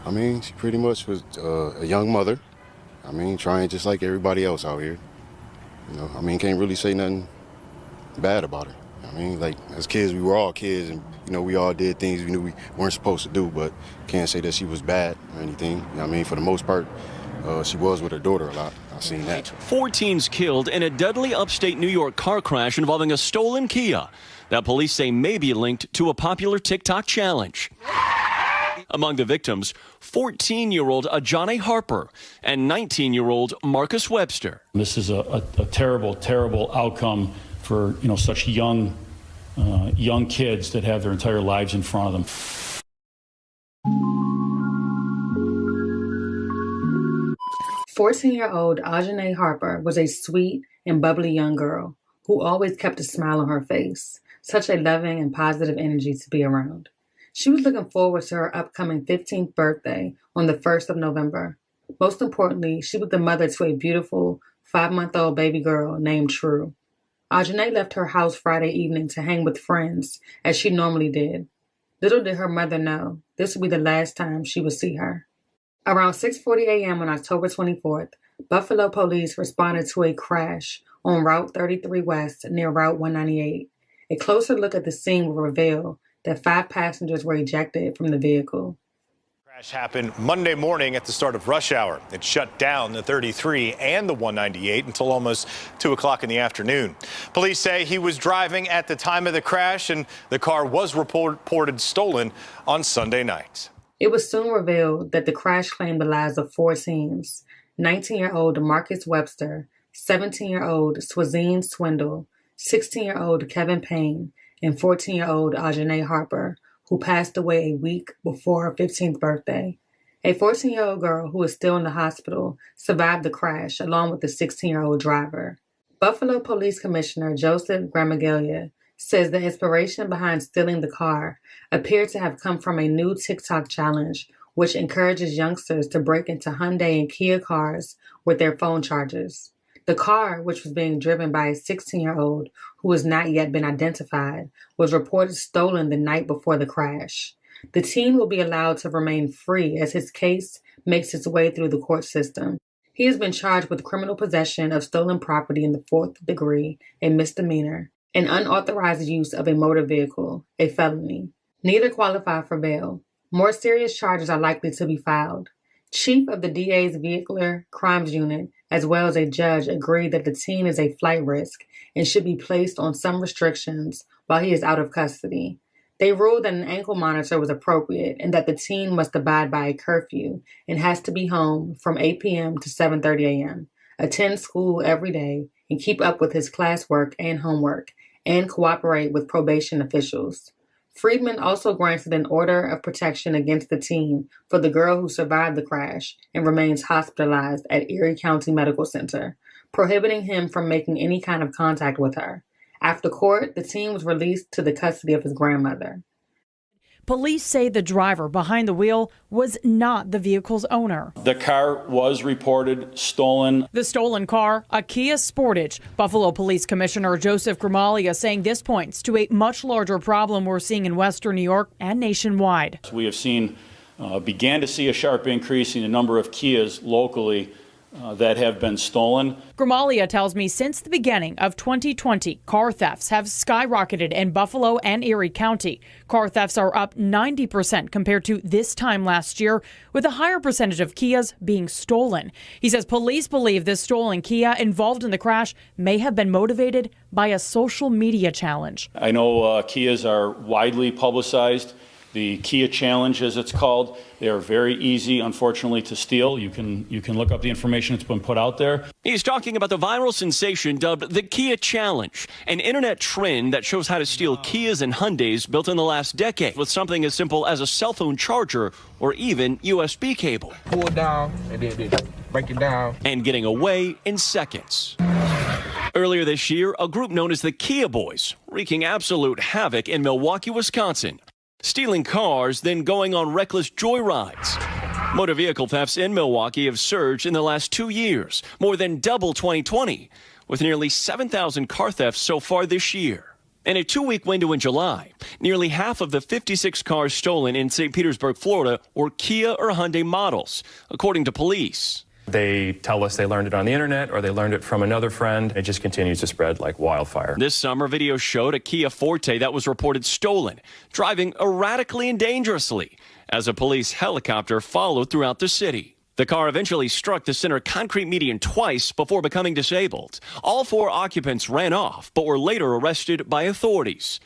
I mean, she pretty much was a young mother. I mean, trying just like everybody else out here. You know, I mean, can't really say nothing bad about her. I mean, like, as kids, we were all kids, and, you know, we all did things we knew we weren't supposed to do, but can't say that she was bad or anything. You know, I mean, for the most part, she was with her daughter a lot. I've seen that. 4 teens killed in a deadly upstate New York car crash involving a stolen Kia that police say may be linked to a popular TikTok challenge. Among the victims, 14-year-old Ajane Harper and 19-year-old Marcus Webster. This is a terrible, terrible outcome for, you know, such young kids that have their entire lives in front of them. "14-year-old Ajane Harper was a sweet and bubbly young girl who always kept a smile on her face, such a loving and positive energy to be around. She was looking forward to her upcoming 15th birthday on the 1st of November. Most importantly, she was the mother to a beautiful 5-month-old baby girl named True. Ajane left her house Friday evening to hang with friends, as she normally did. Little did her mother know this would be the last time she would see her. Around 6:40 a.m. on October 24th, Buffalo police responded to a crash on Route 33 West near Route 198. A closer look at the scene will reveal that 5 passengers were ejected from the vehicle. Crash happened Monday morning at the start of rush hour. It shut down the 33 and the 198 until almost 2 o'clock in the afternoon. Police say he was driving at the time of the crash, and the car was reported stolen on Sunday night. It was soon revealed that the crash claimed the lives of 4 teens: 19-year-old Marcus Webster, 17-year-old Swazine Swindle, 16-year-old Kevin Payne, and 14-year-old Ajane Harper, who passed away a week before her 15th birthday. A 14-year-old girl who is still in the hospital survived the crash, along with the 16-year-old driver. Buffalo Police Commissioner Joseph Gramaglia says the inspiration behind stealing the car appeared to have come from a new TikTok challenge, which encourages youngsters to break into Hyundai and Kia cars with their phone chargers. The car, which was being driven by a 16-year-old who has not yet been identified, was reported stolen the night before the crash. The teen will be allowed to remain free as his case makes its way through the court system. He has been charged with criminal possession of stolen property in the 4th degree, a misdemeanor, and unauthorized use of a motor vehicle, a felony. Neither qualify for bail. More serious charges are likely to be filed. Chief of the DA's Vehicular Crimes Unit, as well as a judge, agreed that the teen is a flight risk and should be placed on some restrictions while he is out of custody. They ruled that an ankle monitor was appropriate and that the teen must abide by a curfew and has to be home from 8 p.m. to 7:30 a.m., attend school every day, and keep up with his classwork and homework, and cooperate with probation officials. Friedman also granted an order of protection against the teen for the girl who survived the crash and remains hospitalized at Erie County Medical Center, prohibiting him from making any kind of contact with her. After court, the teen was released to the custody of his grandmother. Police say the driver behind the wheel was not the vehicle's owner. The car was reported stolen. The stolen car, a Kia Sportage. Buffalo Police Commissioner Joseph Gramaglia saying this points to a much larger problem we're seeing in Western New York and nationwide. We have began to see a sharp increase in the number of Kias locally that have been stolen. Gramaglia tells me since the beginning of 2020, car thefts have skyrocketed in Buffalo and Erie County. Car thefts are up 90% compared to this time last year, with a higher percentage of Kias being stolen. He says police believe this stolen Kia involved in the crash may have been motivated by a social media challenge. I know Kias are widely publicized. The Kia Challenge, as it's called, they are very easy, unfortunately, to steal. You can look up the information that's been put out there. He's talking about the viral sensation dubbed the Kia Challenge, an internet trend that shows how to steal Kias and Hyundais built in the last decade with something as simple as a cell phone charger or even USB cable. Pull it down and then break it down. And getting away in seconds. Earlier this year, a group known as the Kia Boys wreaking absolute havoc in Milwaukee, Wisconsin. Stealing cars, then going on reckless joyrides. Motor vehicle thefts in Milwaukee have surged in the last 2 years, more than double 2020, with nearly 7,000 car thefts so far this year. In a 2-week window in July, nearly half of the 56 cars stolen in St. Petersburg, Florida, were Kia or Hyundai models, according to police. They tell us they learned it on the internet or they learned it from another friend. It just continues to spread like wildfire. This summer, video showed a Kia Forte that was reported stolen, driving erratically and dangerously as a police helicopter followed throughout the city. The car eventually struck the center concrete median twice before becoming disabled. All 4 occupants ran off, but were later arrested by authorities.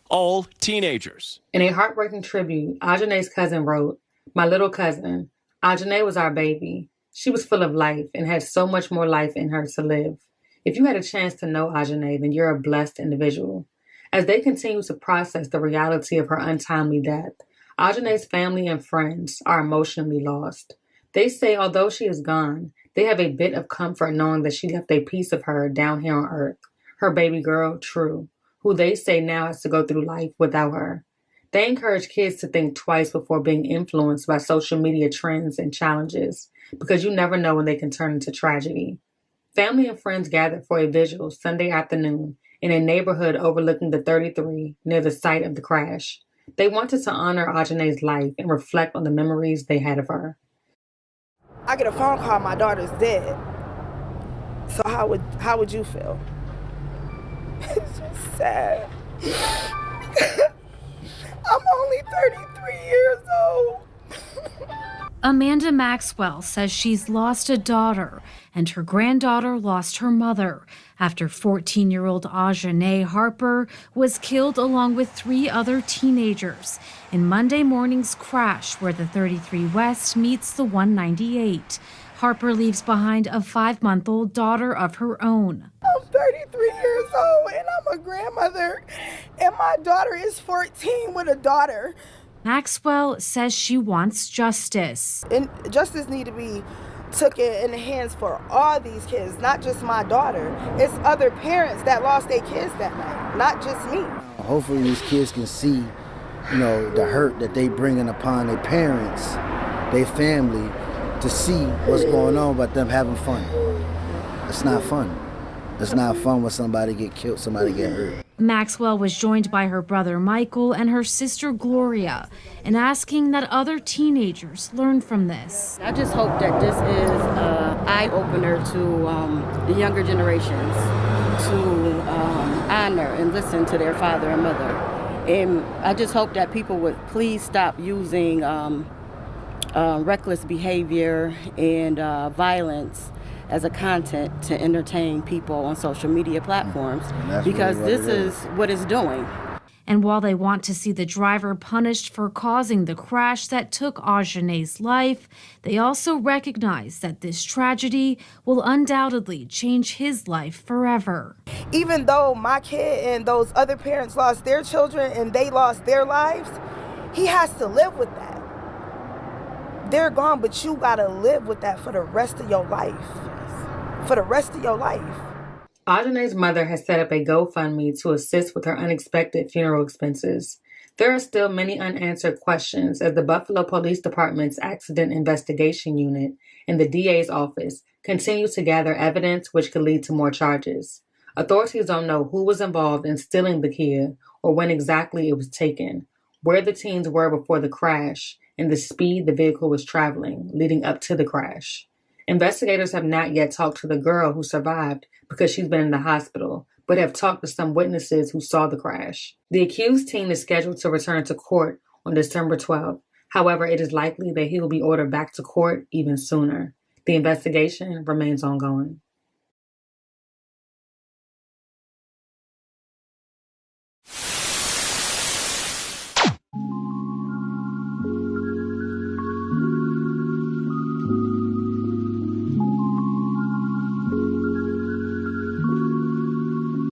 All teenagers. In a heartbreaking tribute, Ajane's cousin wrote, "My little cousin, Ajane was our baby. She was full of life and had so much more life in her to live. If you had a chance to know Ajane, then you're a blessed individual." As they continue to process the reality of her untimely death, Ajane's family and friends are emotionally lost. They say although she is gone, they have a bit of comfort knowing that she left a piece of her down here on earth, her baby girl, True, who they say now has to go through life without her. They encourage kids to think twice before being influenced by social media trends and challenges, because you never know when they can turn into tragedy. Family and friends gathered for a vigil Sunday afternoon in a neighborhood overlooking the 33 near the site of the crash. They wanted to honor Ajane's life and reflect on the memories they had of her. I get a phone call, my daughter's dead. So how would you feel? It's just sad. I'm only 33 years old. Amanda Maxwell says she's lost a daughter and her granddaughter lost her mother after 14-year-old Ajane Harper was killed along with 3 other teenagers in Monday morning's crash where the 33 West meets the 198. Harper leaves behind a 5-month-old daughter of her own. I'm 33 years old and I'm a grandmother, and my daughter is 14 with a daughter. Maxwell says she wants justice. And justice needs to be taken in the hands for all these kids, not just my daughter. It's other parents that lost their kids that night, not just me. Hopefully these kids can see, the hurt that they bringing upon their parents, their family, to see what's going on about them having fun. It's not fun. It's not fun when somebody get killed, somebody get hurt. Maxwell was joined by her brother Michael and her sister Gloria in asking that other teenagers learn from this. I just hope that this is an eye-opener to the younger generations to honor and listen to their father and mother. And I just hope that people would please stop using reckless behavior and violence as a content to entertain people on social media platforms, because this is what it's doing. And while they want to see the driver punished for causing the crash that took Ajane's life, they also recognize that this tragedy will undoubtedly change his life forever. Even though my kid and those other parents lost their children and they lost their lives, he has to live with that. They're gone, but you gotta live with that for the rest of your life. For the rest of your life. Ajane's mother has set up a GoFundMe to assist with her unexpected funeral expenses. There are still many unanswered questions as the Buffalo Police Department's Accident Investigation Unit and the DA's office continue to gather evidence which could lead to more charges. Authorities don't know who was involved in stealing the Kia or when exactly it was taken, where the teens were before the crash, and the speed the vehicle was traveling leading up to the crash. Investigators have not yet talked to the girl who survived because she's been in the hospital, but have talked to some witnesses who saw the crash. The accused teen is scheduled to return to court on December 12th. However, it is likely that he will be ordered back to court even sooner. The investigation remains ongoing.